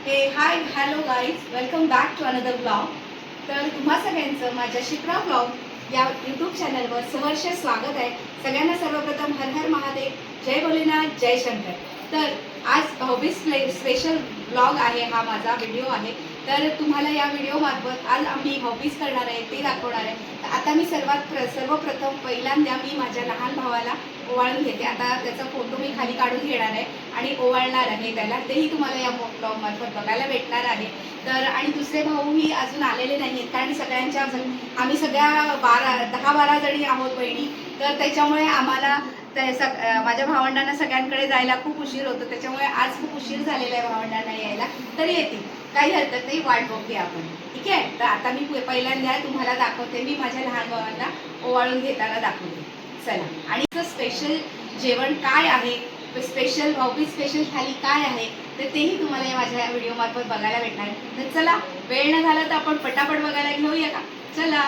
High hello guys, welcome back to another blog. तर तुम्हा सगळ्यांचं माझ्या शिप्रा ब्लॉग या यूट्यूब चॅनलवर सहर्ष स्वागत आहे. सगळ्यांना सर्वप्रथम हर हर महादेव, जय भोलेनाथ, जय शंकर. तर आज भाऊबीज स्पेशल ब्लॉग आहे, हा माझा व्हिडिओ आहे. तर तुम्हाला या व्हिडिओमार्फत आज आम्ही भाऊबीज करणार आहे ते दाखवणार आहे. तर आता मी सर्वप्रथम पहिल्यांदा मी माझ्या लहान भावाला ओवाळून घेते. आता त्याचा फोटो मी खाली काढून घेणार आहे आणि ओवाळणार आहे त्याला, तेही तुम्हाला या ब्लॉग मार्फत बघायला भेटणार आहे. तर आणि दुसरे भाऊही अजून आलेले नाही आहेत, कारण आम्ही सगळ्या 10-12 जणी आहोत बहिणी. तर त्याच्यामुळे आम्हाला माझ्या भावंडांना सगळ्यांकडे जायला खूप उशीर होतो. त्याच्यामुळे आज खूप उशीर झालेला आहे भावंडांना यायला. तरी येतील, काही हरकत नाही, वाट बघते आपण. ठीक आहे. तर आता मी पहिल्यांदा तुम्हाला दाखवते, मी माझ्या लहान भावांना ओवाळून घेताना दाखवते. चला. आणि स्पेशल जेवण काय आहे, स्पेशल भाऊबीज स्पेशल थाली काय आहे, तर तेही तुम्हाला माझ्या व्हिडिओ मार्फत बघायला भेटणार. तर चला, वेळ न घालवता आपण पटापट बघायला घेऊया का. चला.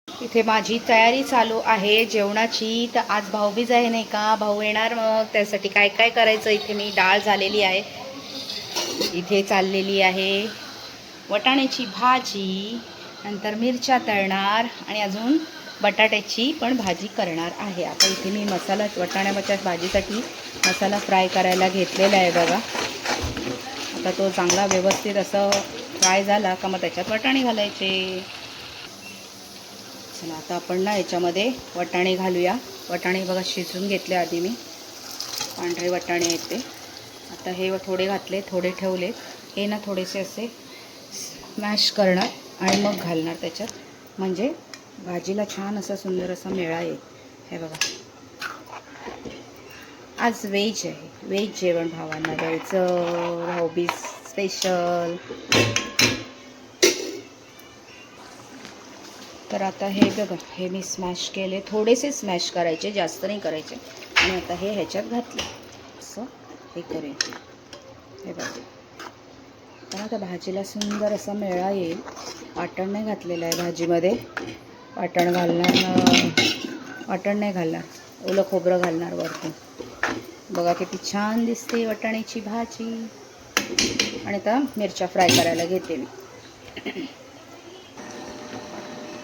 इथे माझी तयारी चालू आहे जेवणाची. तर आज भाऊबीज आहे नाही का, भाऊ येणार, मग त्यासाठी काय काय करायचं. इथे मी डाळ झालेली आहे, इथे चाललेली आहे वटाण्याची भाजी, नंतर मिरच्या तळणार आणि अजून बटाट्याची पण भाजी करणार आहे. आता इथे मी वटाण्याच्या भाजीसाठी मसाला फ्राय करायला घेतलेला आहे बघा. आता तो चांगला व्यवस्थित असं फ्राय झाला का मग त्याच्यात वटाणे घालायचे. चला, आता आपण ना याच्यामध्ये वटाणे घालूया. वटाणे बघा शिजवून घेतले आधी मी, पांढरे वटाणे आहेत ते. आता हे थोडे घातले, थोडे ठेवले. हे ना थोडेसे असे स्मॅश करणार आणि मग घालणार त्याच्यात, म्हणजे भाजीला छान असा सुंदर असा मेळा येईल. हे बघा, आज व्हेज आहे, व्हेज जेवण भावांना द्यायचं, भाऊबीज स्पेशल. तर आता हे बघा, हे मी स्मॅश केले, थोडेसे स्मॅश करायचे, जास्त नाही करायचे. आणि आता हे ह्याच्यात घातले असं हे करेन. हे बघा, तर आता भाजीला सुंदर असा मेळा येईल. वाटण नाही घातलेलं आहे भाजीमध्ये, वाटण नाही घालणार, ओलं खोबरं घालणार वरतून. बघा किती छान दिसते वाटाण्याची भाजी. आणि आता मिरच्या फ्राय करायला घेते मी.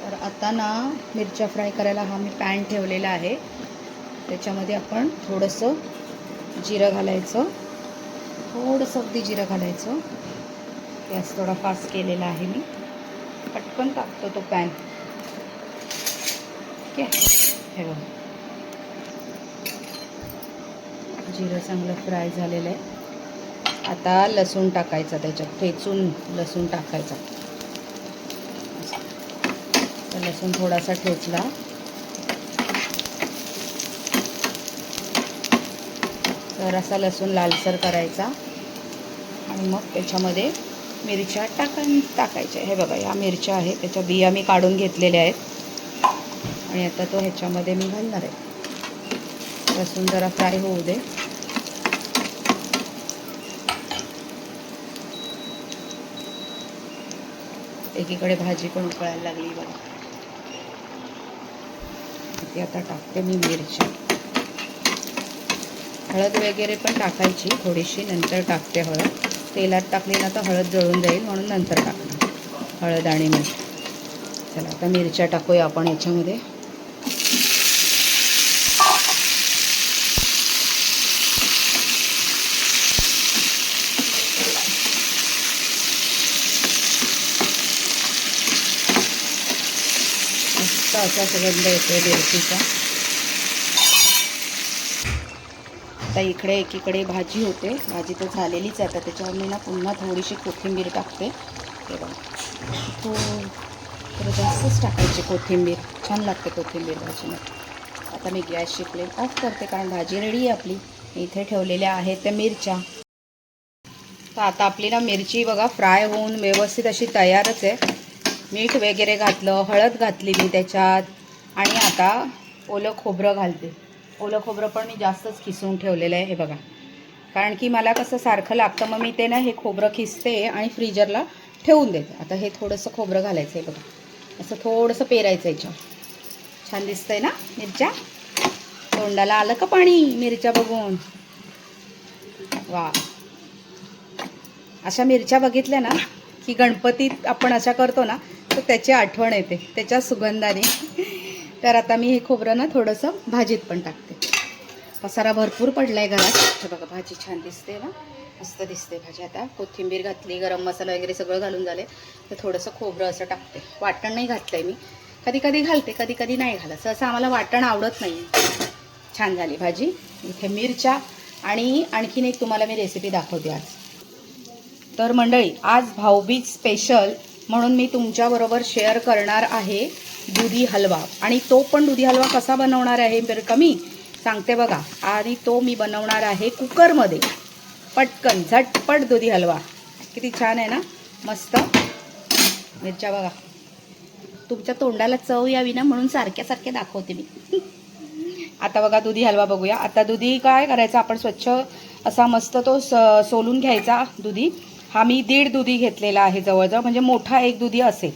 तर आता ना मिरच्या फ्राय करायला हा मी पॅन ठेवलेला आहे. त्याच्यामध्ये आपण थोडंसं जिरं घालायचं, थोडंसं अगदी जिरं घालायचं. गॅस थोडा फास्ट केलेला आहे मी, पटकन टाकतो तो पॅन. ठीक आहे. हे बघा, जिरं चांगलं फ्राय झालेलं आहे. आता लसूण टाकायचा, त्याच्यात ठेचून लसूण टाकायचा. तर लसूण थोडासा ठेचला, तर असा लसूण लालसर करायचा. आणि मग त्याच्यामध्ये मिरच्या टाकायच्या. हे बघा, या मिरच्या आहेत, त्याच्या बिया मी काढून घेतलेल्या आहेत. आणि आता तो ह्याच्यामध्ये मी घालणार आहे. लसूण जरा फ्राय होऊ दे. एकीकडे भाजी पण उकळायला लागली बघा. ती आता टाकते मी मिरची. हळद वगैरे पण टाकायची थोडीशी, नंतर टाकते हळद. तेलात टाकली ना तर हळद जळून जाईल, म्हणून नंतर टाकणार हळद आणि मीठ. चला, आता मिरच्या टाकूया आपण याच्यामध्ये. मस्त असा सुगंध येतो मिरचीचा. आता इकडे एकीकडे भाजी होते, भाजी तर झालेलीच आहे. आता त्याच्यावर मी ना पुन्हा थोडीशी कोथिंबीर टाकते. हे बघा, थोडं जास्तच टाकायची कोथिंबीर, छान लागते कोथिंबीर भाजीमध्ये. आता मी गॅसची फ्लेम ऑफ करते, कारण भाजी रेडी आहे आपली. इथे ठेवलेल्या आहेत त्या मिरच्या. तर आता आपली ना मिरची बघा फ्राय होऊन व्यवस्थित अशी तयारच आहे. मीठ वगैरे घातलं, हळद घातली मी त्याच्यात. आणि आता ओलं खोबरं घालते. ओलं खोबरं पण मी जास्तच खिसून ठेवलेलं आहे. हे बघा, कारण की मला कसं सारखं लागतं, मग मी ते ना हे खोबरं खिसते आणि फ्रीजरला ठेवून देते. आता हे थोडंसं खोबरं घालायचं आहे बघा, असं थोडंसं पेरायचं याच्यावर. छान दिसतंय ना मिरच्या. तोंडाला आलं का पाणी मिरच्या बघून. वा, अशा मिरच्या बघितल्या ना की गणपतीत आपण अशा करतो ना तर त्याची आठवण येते त्याच्या सुगंधाने. तर आता मी हे खोबरं ना थोडंसं भाजीत पण टाकते. पसारा भरपूर पडला आहे घरात. हे बघा भाजी छान दिसते ना, मस्त दिसते भाजी. आता कोथिंबीर घातली, गरम मसाला वगैरे सगळं घालून झाले तर थोडंसं खोबरं असं टाकते. वाटण नाही घातलं आहे मी, कधी कधी घालते कधी कधी नाही घालत. असं आम्हाला वाटण आवडत नाही. छान झाली भाजी. इथे मिरच्या आणि आणखीन एक तुम्हाला मी रेसिपी दाखवते आज. तर मंडळी, आज भाऊबीज स्पेशल म्हणून मी तुमच्याबरोबर शेअर करणार आहे दुधी हलवा. आणि तो पण दुधी हलवा कसा बनवणार आहे बरं का मी सांगते बघा. आणि तो मी बनवणार आहे कुकरमध्ये. पटकन झटपट दुधी हलवा. किती छान आहे ना, मस्त. मिरच्या बघा, तुमच्या तोंडाला चव यावी ना म्हणून सारख्या सारख्या दाखवते मी. आता बघा दुधी हलवा बघूया. आता दुधी काय करायचं, आपण स्वच्छ असा मस्त तो सोलून घ्यायचा दुधी. हा मी 1.5 दुधी घेतलेला आहे जवळजवळ, म्हणजे मोठा एक दुधी असेल.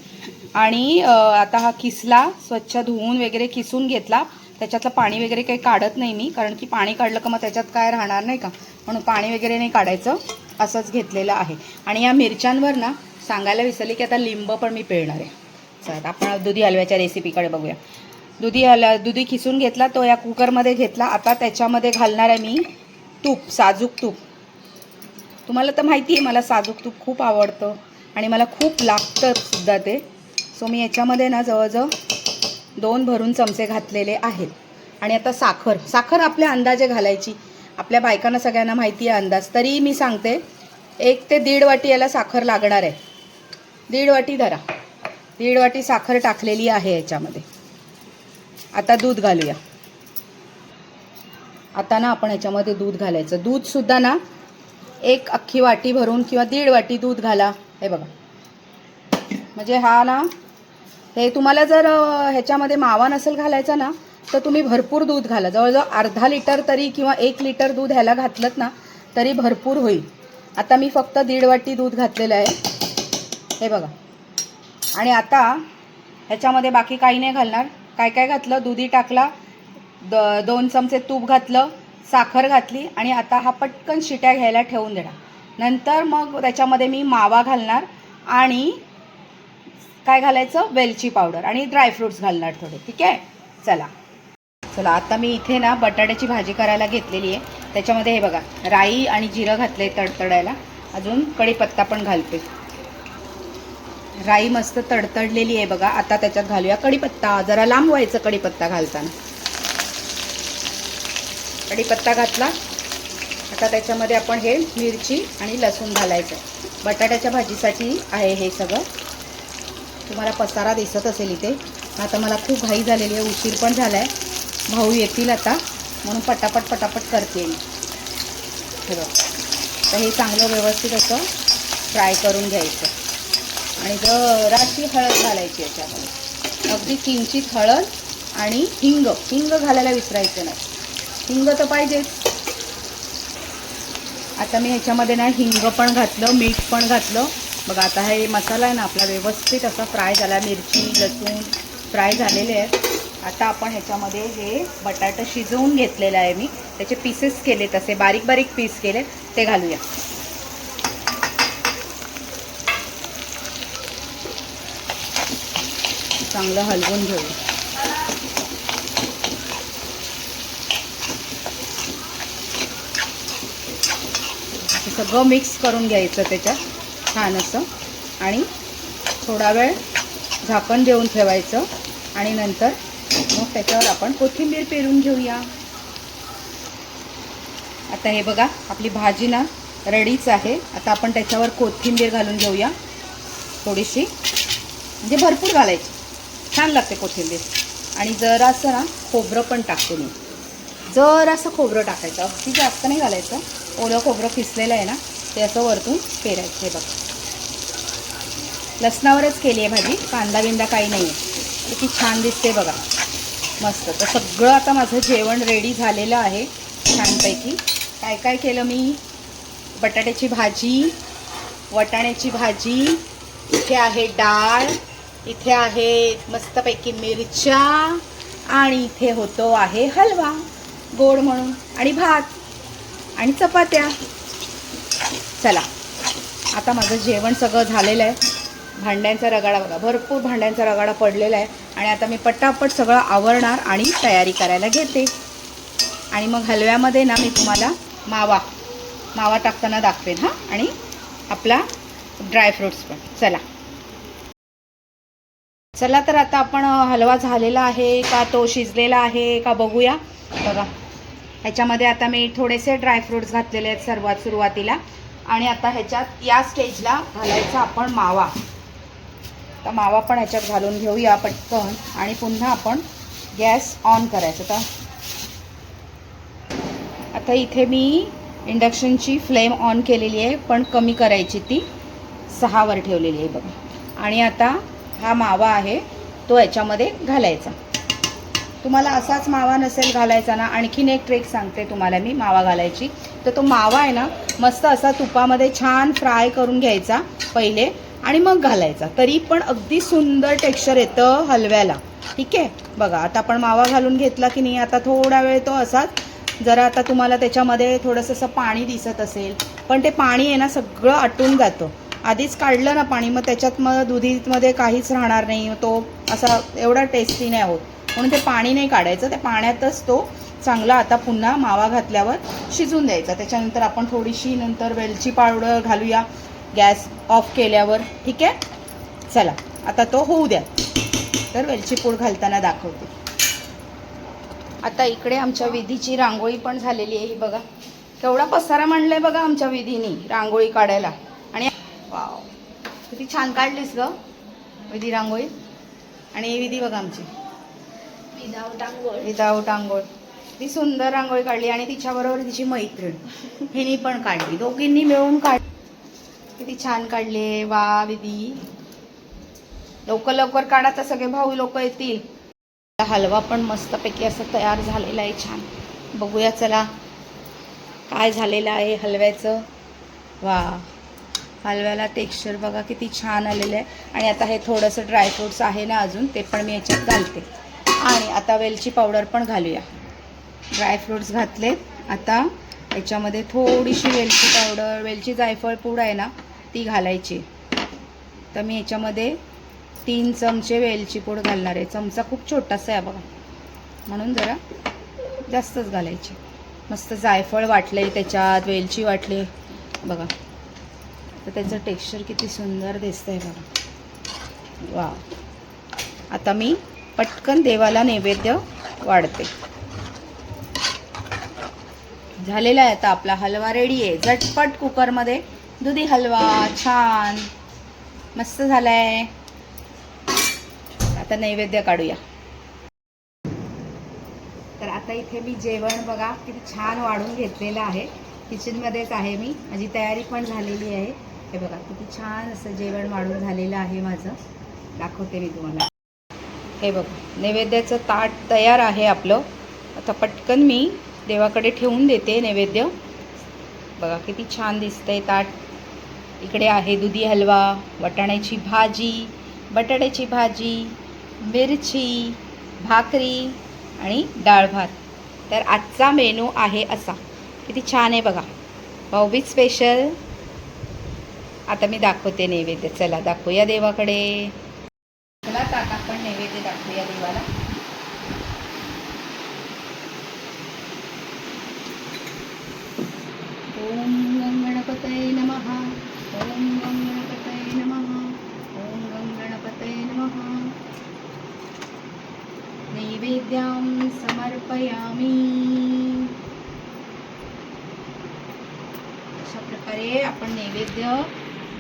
आणि आता हा किसला, स्वच्छ धुवून वगैरे किसून घेतला. त्याच्यातलं पाणी वगैरे काही काढत नाही मी, कारण की पाणी काढलं का मग त्याच्यात काय राहणार नाही का, म्हणून पाणी वगैरे नाही काढायचं. असंच घेतलेलं आहे. आणि या मिरच्यांवर ना सांगायला विसरली की आता लिंब पण मी पिळणार आहे. चला आपण दुधी हलव्याच्या रेसिपीकडे बघूया. दुधी खिसून घेतला, तो या कुकरमध्ये घेतला. आता त्याच्यामध्ये घालणार आहे मी तूप, साजूक तूप. तुम्हाला तर माहिती आहे मला साजूक तूप खूप आवडतं आणि मला खूप लागतं सुद्धा ते. सो मी याच्यामध्ये ना जवळजवळ 2 भरून चमचे घातलेले आहेत. आणि आता साखर आपल्या अंदाजे घालायची. आपल्या बायकांना सगळ्यांना माहिती आहे अंदाज. तरी मी सांगते 1 ते 1.5 वाटी याला साखर लागणार आहे. 1.5 वाटी धरा. 1.5 वाटी साखर टाकलेली आहे याच्यामध्ये. आता दूध घालूया. आता ना आपण याच्यामध्ये दूध घालायचं. दूधसुद्धा ना 1 अख्खी वाटी भरून किंवा 1.5 वाटी दूध घाला. हे बघा, म्हणजे हा ना, हे तुम्हाला जर ह्याच्यामध्ये मावा नसेल घालायचा ना तर तुम्ही भरपूर दूध घाला. जवळजवळ अर्धा लिटर तरी किंवा 1 लिटर दूध ह्याला घातलं ना तरी भरपूर होईल. आता मी फक्त 1.5 वाटी दूध घातलेलं आहे. हे बघा. आणि आता ह्याच्यामध्ये बाकी काही नाही घालणार. काय काय घातलं, दुधी टाकला, 2 चमचे तूप घातलं, साखर घातली. आणि आता हा पटकन शिट्या घ्यायला ठेवून देणार. नंतर मग त्याच्यामध्ये मी मावा घालणार आणि काय घालायचं, वेलची पावडर आणि ड्रायफ्रूट्स घालणार थोडे. ठीक आहे. चला आता मी इथे ना बटाट्याची भाजी करायला घेतलेली आहे. त्याच्यामध्ये हे बघा राई आणि जिरं घातले तडतडायला. अजून कढीपत्ता पण घालते. राई मस्त तडतडलेली आहे बघा. आता त्याच्यात घालूया कढीपत्ता. जरा लांब व्हायचं कढीपत्ता घालताना. कढीपत्ता घातला. आता त्याच्यामध्ये आपण हे मिरची आणि लसूण घालायचं. बटाट्याच्या भाजीसाठी आहे हे सगळं. तुम्हाला पसारा दिसत असेल इथे. आता मला खूप घाई झालेली आहे, उशीर पण झाला आहे. भाऊ येतील आता म्हणून पटापट करते मी. हे बघ, तर हे चांगलं व्यवस्थित असं फ्राय करून घ्यायचं. आणि जराशी हळद घालायची याच्यामध्ये, अगदी किंचित हळद. आणि हिंग घालायला विसरायचं नाही. हिंग तर पाहिजेच. आता मी ह्याच्यामध्ये ना हिंग पण घातलं, मीठ पण घातलं. बघा आता हे मसाला आहे ना आपला व्यवस्थित असा फ्राय झाला. मिरची लसूण फ्राय झालेले आहेत. आता आपण ह्याच्यामध्ये हे बटाटा शिजवून घेतलेला आहे मी. त्याचे पीसेस केले, तसे बारीक बारीक पीस केले, ते घालूया. चांगलं हलवून घेऊ. सगळं मिक्स करून घ्यायचं त्याच्यात छान असं. आणि थोडा वेळ झाकण देऊन ठेवायचं. आणि नंतर मग त्याच्यावर आपण कोथिंबीर पेरून घेऊया. आता हे बघा आपली भाजी ना रेडीच आहे. आता आपण त्याच्यावर कोथिंबीर घालून घेऊया थोडीशी, म्हणजे भरपूर घालायची, छान लागते कोथिंबीर. आणि जरासं ना खोबरं पण टाकते मी. जरासं खोबरं टाकायचं, अगदी जास्त नाही घालायचं. ओलं खोबरं किसलेलं आहे ना ते असं वरतून पेरायचं. हे बघा, लसणावरच केली आहे भाजी, कांदा बिंदा काही नाही आहे. किती छान दिसते बघा, मस्त. तर सगळं आता माझं जेवण रेडी झालेलं आहे छानपैकी. काय काय केलं मी, बटाट्याची भाजी, वाटाण्याची भाजी, इथे आहे डाळ, इथे आहे मस्तपैकी मिरच्या, आणि इथे होतो आहे हलवा गोड म्हणून, आणि भात आणि चपात्या. चला आता माझं जेवण सगळं झालेलं आहे. भांड्यांचा रगाडा बघा, भरपूर भांड्यांचा रगाडा पडलेला आहे. आणि आता मी पटापट सगळं आवरणार आणि तयारी करायला घेते. आणि मग हलव्यामध्ये ना मी तुम्हाला मावा टाकताना दाखवेन हां, आणि आपला ड्रायफ्रूट्स पण. चला तर आता आपण हलवा झालेला आहे का तो शिजलेला आहे का बघूया. बघा, ह्याच्यामध्ये आता मी थोडेसे ड्रायफ्रूट्स घातलेले आहेत सर्वात सुरुवातीला. आणि आता ह्याच्यात या स्टेजला घालायचा आपण मावा. तर मावा पण ह्याच्यात घालून घेऊया पटकन. आणि पुन्हा आपण गॅस ऑन करायचं. तर आता इथे मी इंडक्शनची फ्लेम ऑन केलेली आहे, पण कमी करायची, ती 6 वर ठेवलेली आहे बघा. आणि आता हा मावा आहे तो याच्यामध्ये घालायचा. तुम्हाला असाच मावा नसेल घालायचा ना, आणखीन एक ट्रिक सांगते तुम्हाला मी मावा घालायची. तर तो मावा आहे ना मस्त असा तुपामध्ये छान फ्राय करून घ्यायचा पहिले आणि मग घालायचा, तरी पण अगदी सुंदर टेक्स्चर येतं हलव्याला. ठीक आहे, बघा आता आपण मावा घालून घेतला की नाही. आता थोडा वेळ तो असाच, जरा आता तुम्हाला त्याच्यामध्ये थोडंसं असं पाणी दिसत असेल, पण ते पाणी आहे ना सगळं आटून जातं. आधीच काढलं ना पाणी, मग त्याच्यात मग दुधीमध्ये काहीच राहणार नाही, तो असा एवढा टेस्टी नाही होत. म्हणून ते पाणी नाही काढायचं, त्या पाण्यातच तो चांगला आता पुन्हा मावा घातल्यावर शिजून द्यायचा. त्याच्यानंतर आपण थोडीशी नंतर वेलची पावडर घालूया गॅस ऑफ केल्यावर. ठीक आहे, चला आता तो होऊ द्या. तर वेलची पूड घालताना दाखवते. आता इकडे आमच्या विधीची रांगोळी पण झालेली आहे. ही बघा केवढा पसारा मांडलाय बघा आमच्या विधीनी रांगोळी काढायला. आणि वाव, किती छान काढलीस ग विधी रांगोळी. आणि विधी बघा आमची विदाऊट आंघोळ ती सुंदर रांगोळी काढली. आणि तिच्याबरोबर तिची मैत्रीण हिनी पण काढली, दोघींनी मिळून किती छान काढले. वा विधी, लवकर लवकर काढा तर सगळे भाऊ लोक येतील. हलवा पण मस्तपैकी असं तयार झालेला आहे, छान. बघूया चला काय झालेलं आहे हलव्याचं. वा, हलव्याला टेक्स्चर बघा किती छान आलेलं आहे. आणि आता हे थोडंसं ड्रायफ्रूट्स आहे ना अजून, ते पण मी याच्यात घालते. आणि आता वेलची पावडर पण घालूया. ड्रायफ्रूट्स घातलेत, आता याच्यामध्ये थोडीशी वेलची पावडर, वेलची जायफळ पूड आहे ना ती घालायची. तर मी याच्यामध्ये 3 चमचे वेलची पूड घालणार आहे. चमचा खूप छोटासा आहे बघा, म्हणून जरा जास्तच घालायची. मस्त जायफळ वाटले त्याच्यात, वेलची वाटली बघा, तर त्याचं टेक्स्चर किती सुंदर दिसतंय बघा. वा, आता मी पटकन देवाला नैवेद्य वाढते. झालेला आहे आता आपला हलवा रेडी आहे. झटपट कुकरमध्ये दुधी हलवा छान मस्त झालाय. आता नैवेद्य काढूया. तर आता इथे मी जेवण बघा किती छान वाढून घेतलेलं आहे. किचनमध्येच आहे मी, माझी तयारी पण झालेली आहे. हे बघा किती छान असं जेवण वाढून झालेलं आहे माझं. दाखवते मी तुम्हाला. हे बघा नैवेद्याचं ताट तयार आहे आपलं. आता पटकन मी देवाकडे ठेवून देते नैवेद्य. बघा किती छान दिसतंय ताट. इकडे आहे दुधी हलवा, वाटाण्याची भाजी, बटाट्याची भाजी, मिरची, भाकरी आणि डाळ भात. तर आजचा मेनू आहे असा. किती छान आहे बघा, भाऊबीज स्पेशल. आता मी दाखवते नैवेद्य. चला दाखवूया देवाकडे. चला आता आपण नैवेद्य दाखवूया देवाला. ओम गं गणपतये नमः. ओम गं गणपतये नमः. ओम गं गणपतये नमः. नैवेद्यं समर्पयामि. अशा प्रकारे आपण नैवेद्य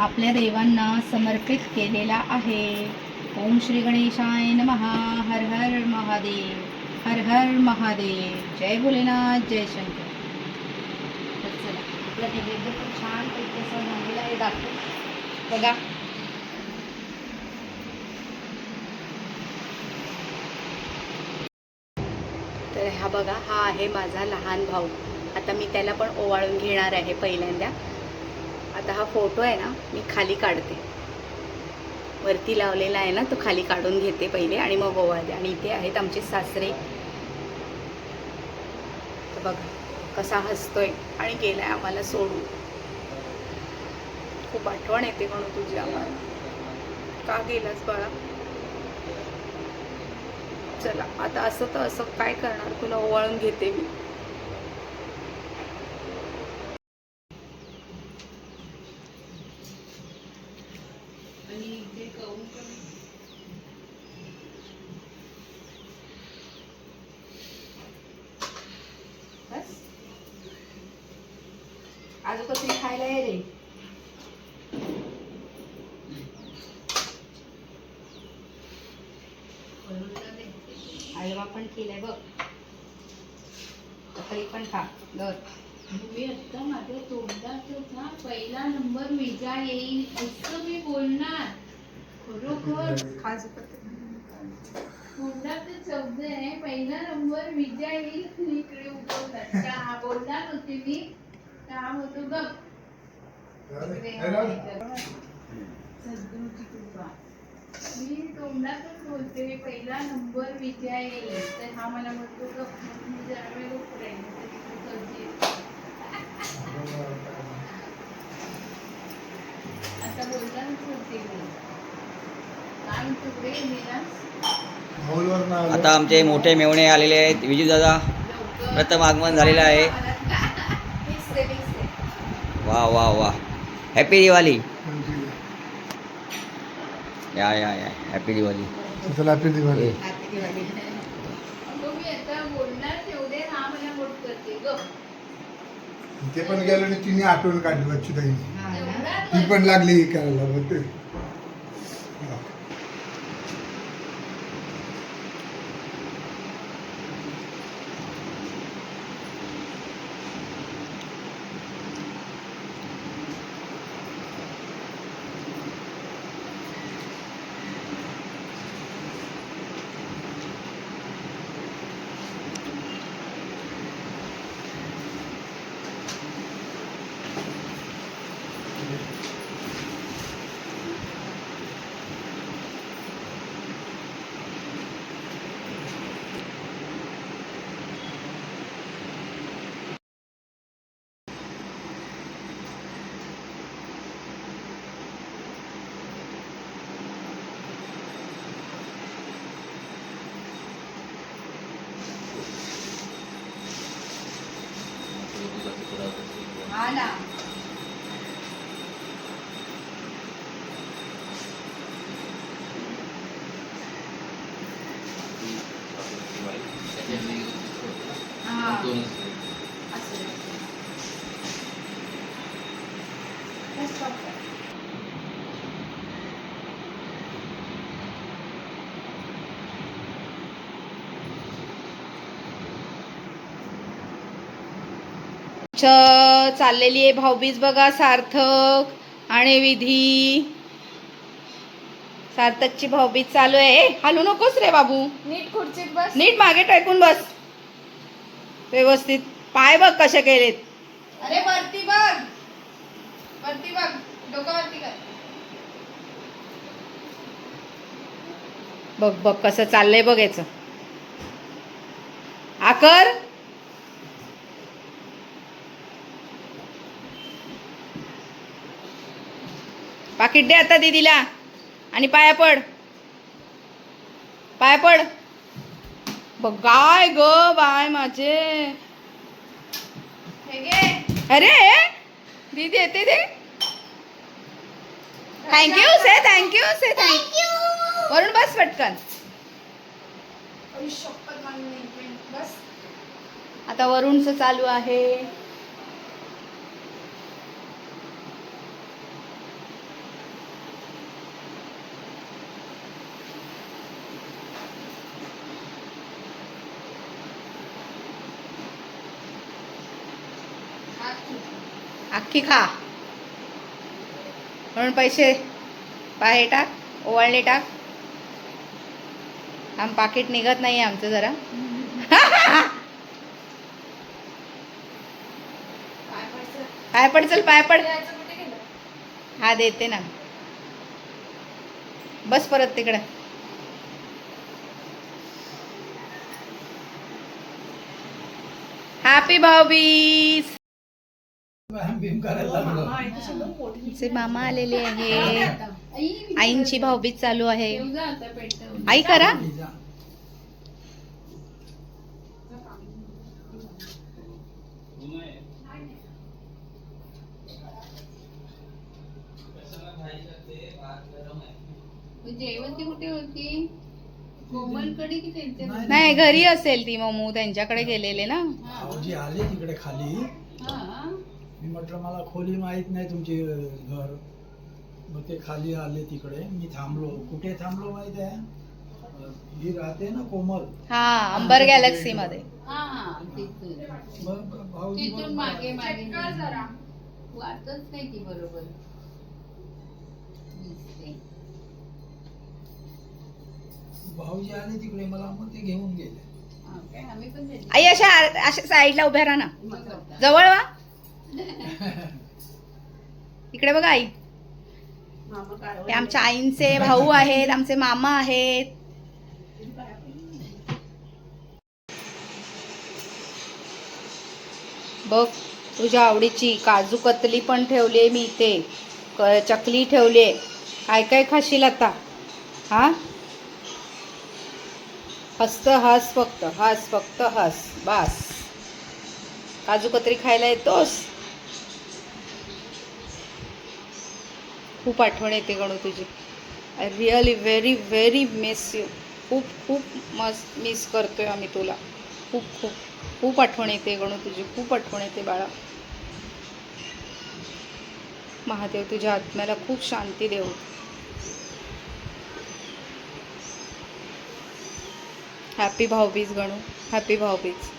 आपल्या देवांना समर्पित केलेला आहे. ओम श्री गणेशाय नमः. हर हर महादेव, हर हर महादेव. जय भोलेनाथ, जय शंकर. चला आपला नैवेद्य पण छान पैकी असं झालेला आहे, दाखवू बघा. तर हा बघा, हा आहे माझा लहान भाऊ. आता मी त्याला पण ओवाळून घेणार आहे पहिल्यांदा. आता हा फोटो आहे ना मी खाली काढते, वरती लावलेला आहे ना तो खाली काढून घेते पहिले आणि मग ओवाळते. आणि इथे आहेत आमचे सासरे. तर बघा कसा हसतोय आणि गेलाय आम्हाला सोडून. खूप आठवण येते म्हणून तुझी आम्हाला. का गेलास बाळा? चला आता असं तर असं काय करणार, तुला ओवाळून घेते मी. बस आज कसरी खायला ये रे. आईवा पण केलंय बघ. तरी पण खा दर. मी आता माझ्या तोंडात होता पहिला नंबर विजा येईल असं मी बोलणार. खरोखर खास तोंडात शब्द आहे पहिला नंबर विजा येईल. इकडे उभवतात का बोलणार होते मी काम होतो गप. सद्गुरूची कृपा. मी तोंडातच बोलते पहिला नंबर विजय येईल तर हा मला म्हणतो गप. मी जरा वेळ गप्प राहील. आता बोलतानाच बोलते मी. काय तुकडे निराश. आता आमचे मोठे मेवणे आलेले आहेत. विजू दादा प्रथम आगमन झालेलं आहे. वा वा वा. हॅपी दिवाळी. या या या हॅपी दिवाळी. चला हॅपी दिवाळी. मी आता बोलणार तेवढे हा मला बोट करते गप. ते पण गेलो आणि तिने आठवण काढली बच्चूताई. ती पण लागली करायला बोलते. हा ना. हा. असं. Let's talk. चाललेली आहे भाऊबीज बघा. सार्थक आणि विधी. सार्थकची भाऊबीज चालू आहे. हलू नकोस रे बाबू. नीट खुर्चीत बस. नीट मागे टाकून बस. व्यवस्थित. पाय बघ कसे केलेत. अरे वरती बघ. वरती बघ. डोकं वरती कर. बघ बघ कसं चाललंय बघ याचं. आकर. पाकिट दे आता दीदीला आणि पाया पड. पाया पड. बघ गाय ग बाय माझे. हे घे. अरे दीदी येते दे. Thank you say thank you. वरून बस पटकन. शपथ मागणी बस. आता वरुणचं चालू आहे. अख्खी खा. म्हणून पैसे पाय टाक. ओवाळले टाक. आम पाकिट निघत नाही आमचं जरा. पाय पड. चल पाय पड. हा देते ना. बस परत तिकडे. हॅपी भाऊबीज. भीम करायला लागलो. आमचे मामा आलेले आहे. आईंची भाऊबीज चालू आहे. ठेव जा आता पेटवून. आई करा. जेवण ती कुठे होती? कोमलकडे की त्यांच्या? नाही, घरी असेल ती ममू, त्यांच्याकडे गेलेले ना. भाऊजी आले तिकडे खाली. हा. मी म्हटलं मला खोली माहित नाही तुमचे घर. मग ते खाली आले तिकडे. मी थांबलो. कुठे थांबलो माहित आहे? ही राहते ना कोमल. हा, अंबर गॅलेक्सी मध्ये. हा हा तिथून. मग भाऊजी तिथून बोलले, मागे मागे वाटच नाही की बरोबर दिसते. भाऊजी आले तिकडे मला मग ते घेऊन गेले. हा काय, आम्ही पण त्याची- आई अशा साईडला उभ्या राहा ना. मग आता. जवळ वा. इकडे बघा आई. मामा हे काढवले. आमच्या आईंचे भाऊ आहेत, आमचे मामा आहेत. बघ, तुझ्या आवडीची काजू कतली पण ठेवली मी इथे. चकली ठेवली. काय काय खाशील आता? हा, हसत हस, फक्त हस, फक्त हस, बस. काजू कतरी खायला येतोस? खूप आठवण येते गणू तुझी. I really very very miss you. खूप खूप मस्त मिस करतोय आम्ही तुला. खूप खूप खूप आठवण येते गणू तुझी. खूप आठवण येते बाळा. महादेव तुझ्या आत्म्याला खूप शांती देऊ. हॅपी भाऊबीज गणू. हॅपी भाऊबीज.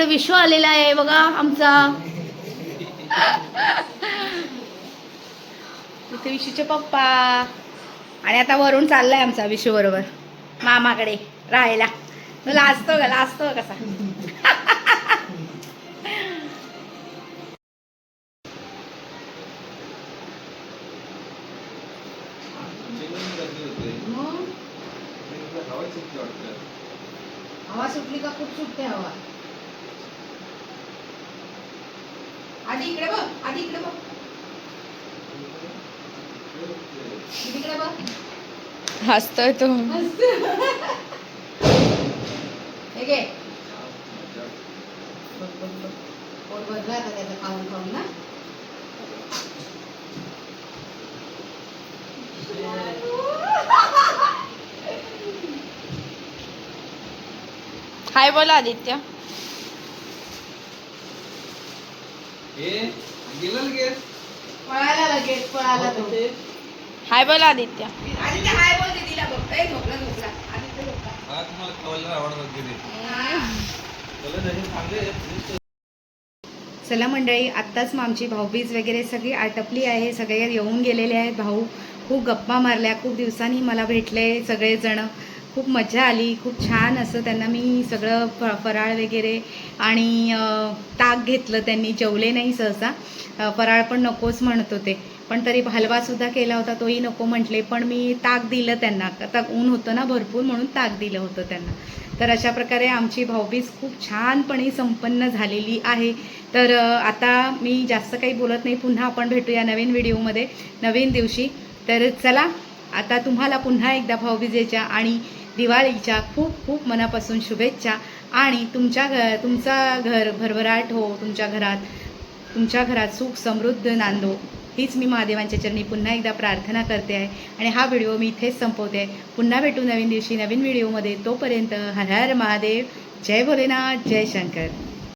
विश्व आलेला आहे बघा आमचा. इथे विशूचे पप्पा. आणि आता वरून चाललाय आमचा विशू बरोबर मामाकडे राहायला. तो लाजतो का? लाजतो कसा? हवा सुटली का? खूप सुटते हवा. आधी इकडे बघ. आधी इकडे बघ. इकडे बघ. हसतोय तो. हे घे. बघ बघ बघ. पोट भरलं आता त्याचं खाऊन खाऊन ना. हाय बोला आदित्य. पळाला लगेच, पळाला तो. हाय बोला आदित्य. आदित्य हाय बोल दीदीला बघ. ए झोपला झोपला. आदित्य झोपला. चला मंडळी, आत्ताच मग आमची भाऊबीज वगैरे सगळी आटपली आहे. सगळे येऊन गेलेले आहेत. भाऊ खूप गप्पा मारल्या. खूप दिवसांनी मला भेटले सगळेजण. खूप मजा आली. खूप छान असं त्यांना मी सगळं फराळ वगैरे आणि ताक घेतलं. त्यांनी जेवले नाही सहसा. फराळ पण नकोच म्हणत होते, पण तरी हलवासुद्धा केला होता, तोही नको म्हटले. पण मी ताक दिलं त्यांना. आता ऊन होतं ना भरपूर, म्हणून ताक दिलं होतं त्यांना. तर अशा प्रकारे आमची भाऊबीज खूप छानपणे संपन्न झालेली आहे. तर आता मी जास्त काही बोलत नाही. पुन्हा आपण भेटूया नवीन व्हिडिओमध्ये नवीन दिवशी. तर चला, आता तुम्हाला पुन्हा एकदा भाऊबीजेच्या आणि दिवाळीच्या खूप खूप मनापासून शुभेच्छा. आणि तुमचा घर भरभराट हो. तुमच्या घरात सुख समृद्ध नांदो, हीच मी महादेवांच्या चरणी पुन्हा एकदा प्रार्थना करते आहे. आणि हा व्हिडिओ मी इथेच संपवते आहे. पुन्हा भेटू नवीन दिवशी नवीन व्हिडिओमध्ये. तोपर्यंत हर हर महादेव. जय भोलेनाथ. जय शंकर.